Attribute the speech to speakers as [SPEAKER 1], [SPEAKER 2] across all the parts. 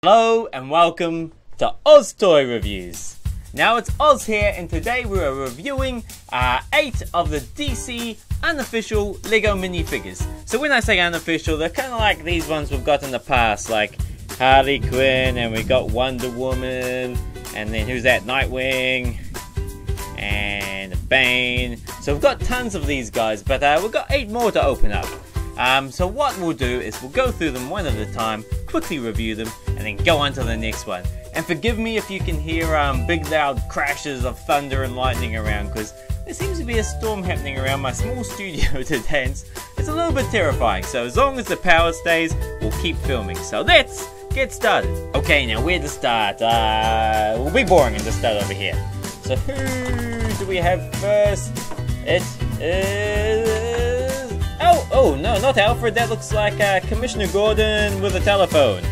[SPEAKER 1] Hello and welcome to OzToyReviews. Now it's Oz here, and today we are reviewing 8 of the DC unofficial Lego minifigures. So when I say unofficial, they're kind of like these ones we've got in the past, like Harley Quinn, and we got Wonder Woman, and then who's that, Nightwing, and Bane. So we've got tons of these guys, but we've got 8 more to open up. So what we'll do is we'll go through them one at a time, quickly review them, and then go on to the next one. And forgive me if you can hear big loud crashes of thunder and lightning around, because there seems to be a storm happening around my small studio today, and it's a little bit terrifying. So as long as the power stays, we'll keep filming. So let's get started. Okay, now where to start? We'll be boring and just start over here. So who do we have first? It is... Oh no, not Alfred. That looks like Commissioner Gordon with a telephone.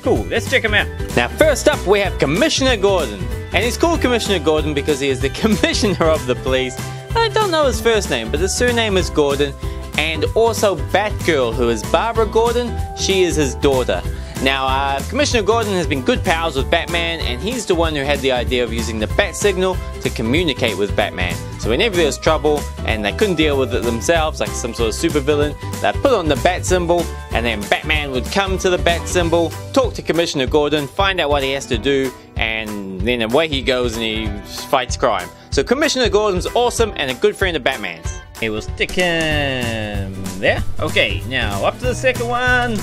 [SPEAKER 1] Cool, let's check him out. Now first up we have Commissioner Gordon. And he's called Commissioner Gordon because he is the commissioner of the police. I don't know his first name, but his surname is Gordon. And also Batgirl, who is Barbara Gordon. She is his daughter. Now, Commissioner Gordon has been good pals with Batman, and he's the one who had the idea of using the bat signal to communicate with Batman. So whenever there was trouble and they couldn't deal with it themselves, like some sort of supervillain, they'd put on the bat symbol, and then Batman would come to the bat symbol, talk to Commissioner Gordon, find out what he has to do, and then away he goes and he fights crime. So Commissioner Gordon's awesome and a good friend of Batman's. He will stick him there. Okay, now up to the second one.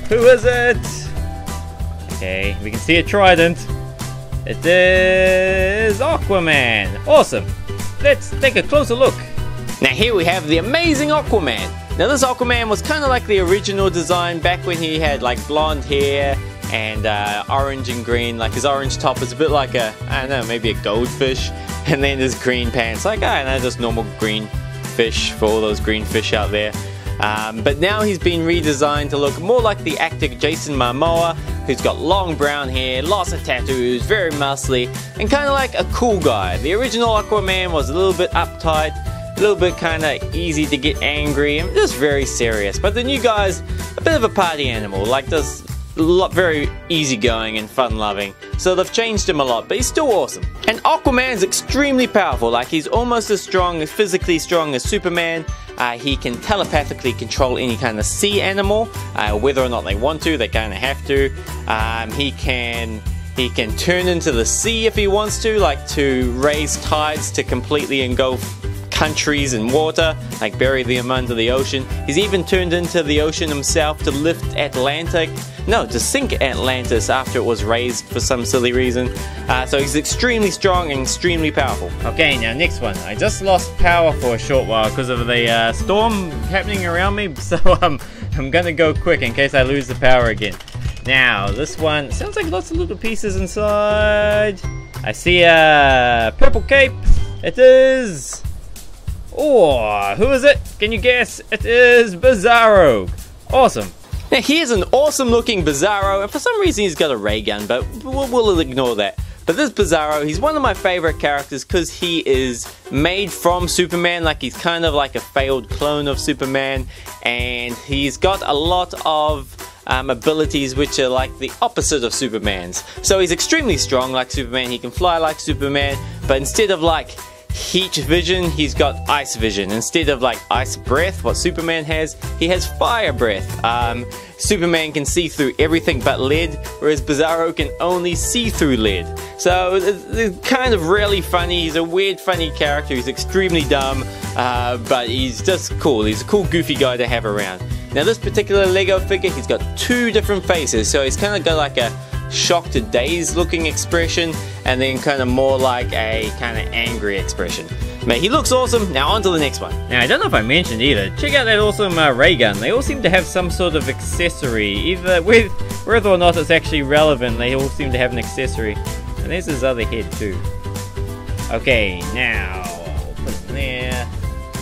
[SPEAKER 1] Who is it? Okay, we can see a trident. It is Aquaman. Awesome. Let's take a closer look. Now here we have the amazing Aquaman. Now this Aquaman was kind of like the original design back when he had like blonde hair and orange and green. Like his orange top is a bit like a, I don't know, maybe a goldfish. And then his green pants, like I don't know, just normal green fish for all those green fish out there. But now he's been redesigned to look more like the actor Jason Momoa, who's got long brown hair, lots of tattoos, very muscly, and kind of like a cool guy. The original Aquaman was a little bit uptight, a little bit kind of easy to get angry, and just very serious. But the new guy's a bit of a party animal, like this. Very easygoing and fun-loving, so they've changed him a lot, but he's still awesome. And Aquaman's extremely powerful, like he's almost as strong, as physically strong as Superman. He can telepathically control any kind of sea animal, whether or not they want to, they kind of have to. He can turn into the sea if he wants to, like to raise tides to completely engulf countries in water, like bury them under the ocean. He's even turned into the ocean himself to lift to sink Atlantis after it was raised for some silly reason. So he's extremely strong and extremely powerful. Okay, now next one. I just lost power for a short while because of the storm happening around me, so I'm gonna go quick in case I lose the power again. Now, this one sounds like lots of little pieces inside. I see a purple cape. It is... Oh, who is it? Can you guess? It is Bizarro. Awesome. Now here's an awesome looking Bizarro, and for some reason he's got a ray gun, but we'll ignore that. But this Bizarro, he's one of my favorite characters because he is made from Superman, like he's kind of like a failed clone of Superman, and he's got a lot of abilities which are like the opposite of Superman's. So he's extremely strong like Superman, he can fly like Superman, but instead of like heat vision, he's got ice vision. Instead of like ice breath, what Superman has, he has fire breath. Superman can see through everything but lead, whereas Bizarro can only see through lead. So it's kind of really funny. He's a weird, funny character. He's extremely dumb, but he's just cool. He's a cool, goofy guy to have around. Now this particular Lego figure, he's got 2 different faces. So he's kind of got like a shocked, dazed looking expression, and then kind of more like a kind of angry expression. Man, he looks awesome. Now on to the next one. Now I don't know if I mentioned either, check out that awesome ray gun. They all seem to have some sort of accessory, either whether or not it's actually relevant, they all seem to have an accessory. And there's his other head too. Okay, now put it in there.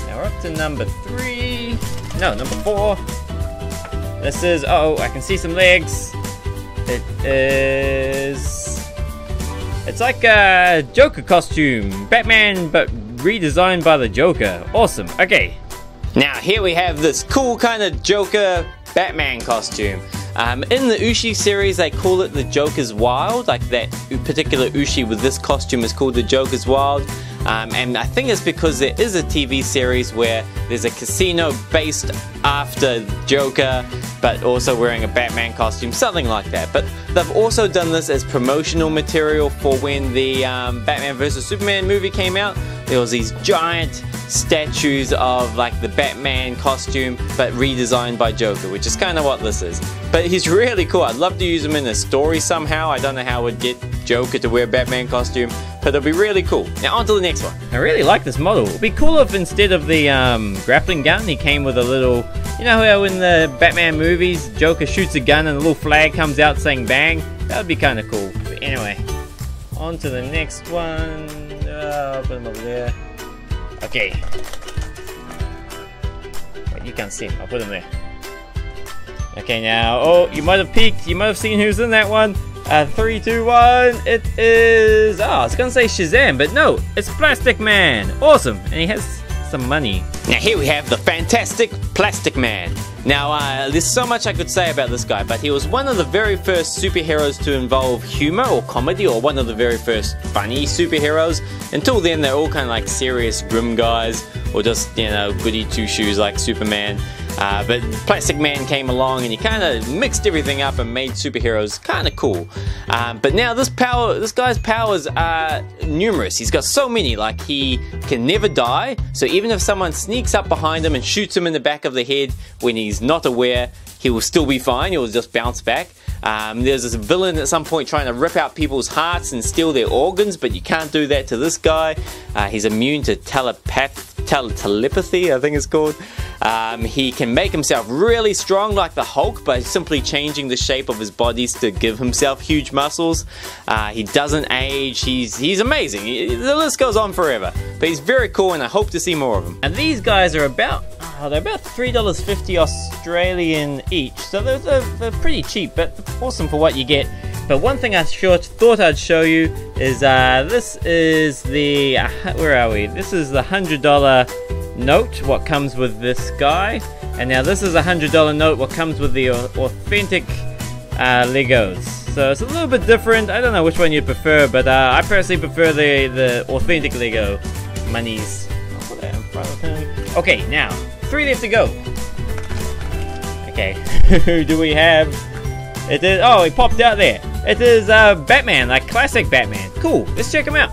[SPEAKER 1] Now we're up to number 3. No, number 4. This is, oh, I can see some legs. It's like a Joker costume, Batman, but redesigned by the Joker. Awesome. Okay, now here we have this cool kind of Joker Batman costume. In the Ushi series, they call it the Joker's Wild. Like that particular Ushi with this costume is called the Joker's Wild. And I think it's because there is a TV series where there's a casino based after Joker, but also wearing a Batman costume, something like that. But they've also done this as promotional material for when the Batman vs Superman movie came out. There was these giant statues of like the Batman costume, but redesigned by Joker, which is kind of what this is. But he's really cool. I'd love to use him in a story somehow. I don't know how I would get Joker to wear a Batman costume, but it'll be really cool. Now on to the next one. I really like this model. It'd be cool if instead of the grappling gun, he came with a little, you know how in the Batman movies, Joker shoots a gun and a little flag comes out saying bang? That would be kind of cool. But anyway, on to the next one. I'll put him over there. Okay. Wait, you can't see him. I'll put him there. Okay, now, oh, you might have peeked. You might have seen who's in that one. 3, 2, 1. It is. Oh, I was gonna say Shazam, but no, it's Plastic Man. Awesome, and he has some money. Now here we have the fantastic Plastic Man. Now, there's so much I could say about this guy, but he was one of the very first superheroes to involve humor or comedy, or one of the very first funny superheroes. Until then, they're all kind of like serious, grim guys, or just, you know, goody two-shoes like Superman. But Plastic Man came along and he kind of mixed everything up and made superheroes kind of cool. But now this guy's powers are numerous. He's got so many, like he can never die. So even if someone sneaks up behind him and shoots him in the back of the head when he's not aware, he will still be fine. He will just bounce back. There's this villain at some point trying to rip out people's hearts and steal their organs, but you can't do that to this guy. He's immune to telepathy, I think it's called. He can make himself really strong like the Hulk by simply changing the shape of his bodies to give himself huge muscles. He doesn't age. He's amazing. The list goes on forever. But he's very cool and I hope to see more of him. And these guys are about $3.50 Australian each. So they're pretty cheap, but awesome for what you get. But one thing I sure thought I'd show you is this is the where are we? This is the $100 note, what comes with this guy, and now this is a $100 note, what comes with the authentic Legos. So it's a little bit different. I don't know which one you prefer, but I personally prefer the authentic Lego monies. I'll put that in front of him. Okay, now 3 left to go. Okay, who do we have? It is, oh, he popped out there. It is Batman, like classic Batman. Cool, let's check him out.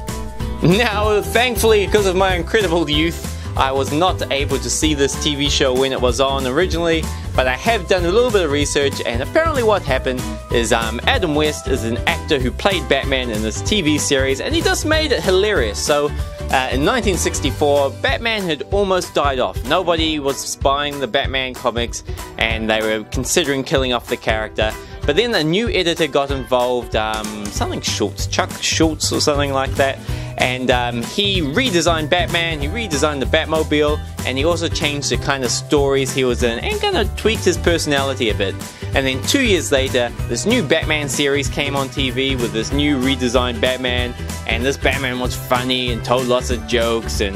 [SPEAKER 1] Now, thankfully, because of my incredible youth, I was not able to see this TV show when it was on originally, but I have done a little bit of research, and apparently what happened is Adam West is an actor who played Batman in this TV series, and he just made it hilarious. So in 1964, Batman had almost died off. Nobody was buying the Batman comics, and they were considering killing off the character. But then a new editor got involved, something Schultz, Chuck Schultz or something like that. And he redesigned Batman, he redesigned the Batmobile, and he also changed the kind of stories he was in and kind of tweaked his personality a bit. And then 2 years later, this new Batman series came on TV with this new redesigned Batman, and this Batman was funny and told lots of jokes and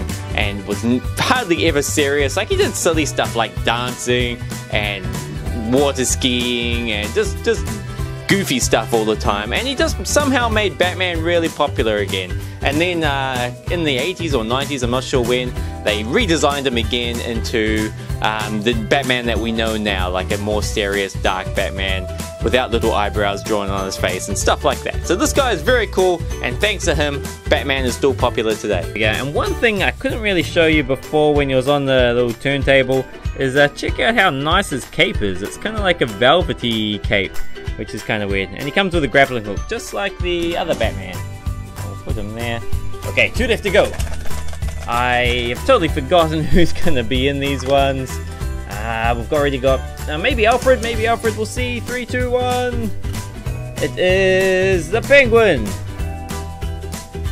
[SPEAKER 1] was hardly ever serious. Like he did silly stuff like dancing and water skiing and just goofy stuff all the time, and he just somehow made Batman really popular again. And then in the 80s or 90s, I'm not sure when, they redesigned him again into the Batman that we know now, like a more serious, dark Batman without little eyebrows drawn on his face and stuff like that. So this guy is very cool, and thanks to him, Batman is still popular today. Yeah, and one thing I couldn't really show you before when he was on the little turntable is check out how nice his cape is. It's kind of like a velvety cape, which is kind of weird. And he comes with a grappling hook, just like the other Batman. I'll put him there. Okay, 2 left to go. I have totally forgotten who's going to be in these ones. We've already got... maybe Alfred, we'll see. 3, 2, 1. It is the Penguin.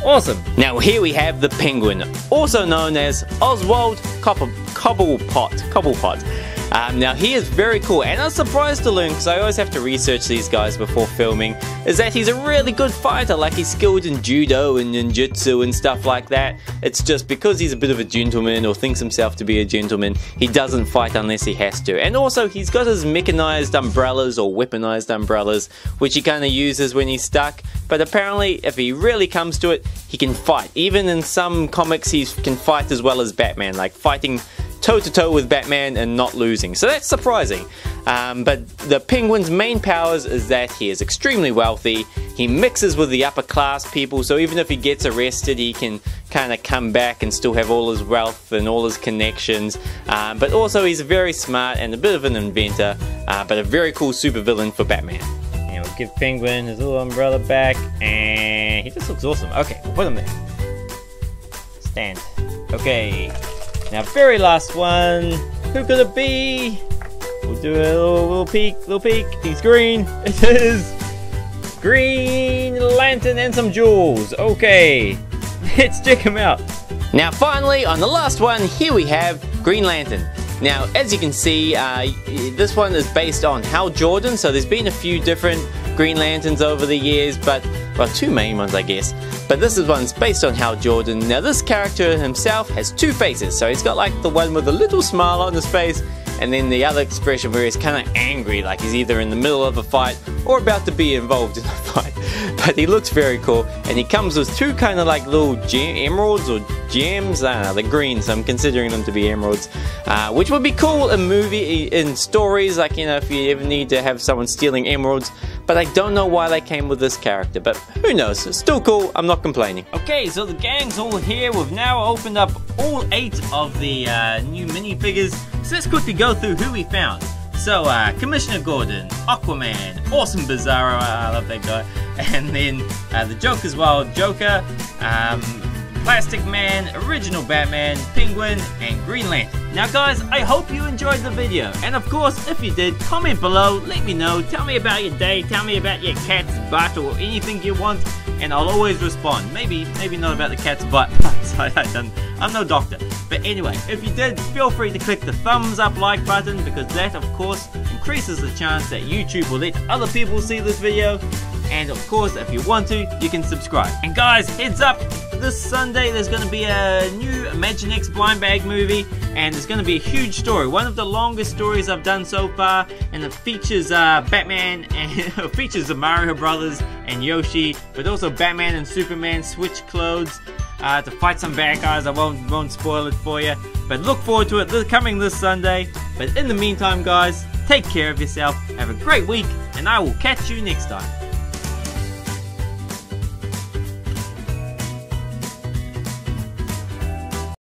[SPEAKER 1] Awesome. Now here we have the Penguin, also known as Oswald Cobblepot. Now he is very cool, and I was surprised to learn, because I always have to research these guys before filming, is that he's a really good fighter. Like, he's skilled in judo and ninjutsu and stuff like that. It's just because he's a bit of a gentleman, or thinks himself to be a gentleman, he doesn't fight unless he has to. And also he's got his mechanized umbrellas, or weaponized umbrellas, which he kind of uses when he's stuck. But apparently if he really comes to it, he can fight. Even in some comics he can fight as well as Batman, like fighting toe-to-toe with Batman and not losing. So that's surprising. But the Penguin's main powers is that he is extremely wealthy. He mixes with the upper class people, so even if he gets arrested, he can kind of come back and still have all his wealth and all his connections. But also he's very smart and a bit of an inventor, but a very cool supervillain for Batman. And we'll give Penguin his little umbrella back, and he just looks awesome. Okay, we'll put him there. Stand. Okay. Now, very last one. Who could it be? We'll do a little peek, He's green. It is Green Lantern and some jewels. Okay, let's check him out. Now, finally, on the last one, here we have Green Lantern. Now, as you can see, this one is based on Hal Jordan, so there's been a few different Green Lanterns over the years, but, well, two main ones, I guess. But this one's based on Hal Jordan. Now, this character himself has two faces, so he's got like the one with a little smile on his face, and then the other expression where he's kind of angry, like he's either in the middle of a fight or about to be involved in a fight. But he looks very cool, and he comes with two kind of like little emeralds or gems. I don't know, they're green, so I'm considering them to be emeralds, which would be cool in stories, like, you know, if you ever need to have someone stealing emeralds. But I don't know why they came with this character, but who knows, it's still cool, I'm not complaining. Okay, so the gang's all here. We've now opened up all 8 of the new minifigures, so let's quickly go through who we found. So, Commissioner Gordon, Aquaman, awesome Bizarro, I love that guy, and then the Joker as well, Joker, Plastic Man, Original Batman, Penguin, and Green Lantern. Now guys, I hope you enjoyed the video, and of course, if you did, comment below, let me know, tell me about your day, tell me about your cat's butt, or anything you want, and I'll always respond. Maybe not about the cat's butt, I'm no doctor. But anyway, if you did, feel free to click the thumbs up like button, because that of course increases the chance that YouTube will let other people see this video. And of course, if you want to, you can subscribe. And guys, heads up, this Sunday there's going to be a new Imaginext blind bag movie, and it's going to be a huge story, one of the longest stories I've done so far, and it features Batman, and it features the Mario Brothers and Yoshi, but also Batman and Superman switch clothes to fight some bad guys. I won't spoil it for you, but look forward to it, coming this Sunday. But in the meantime guys, take care of yourself, have a great week, and I will catch you next time.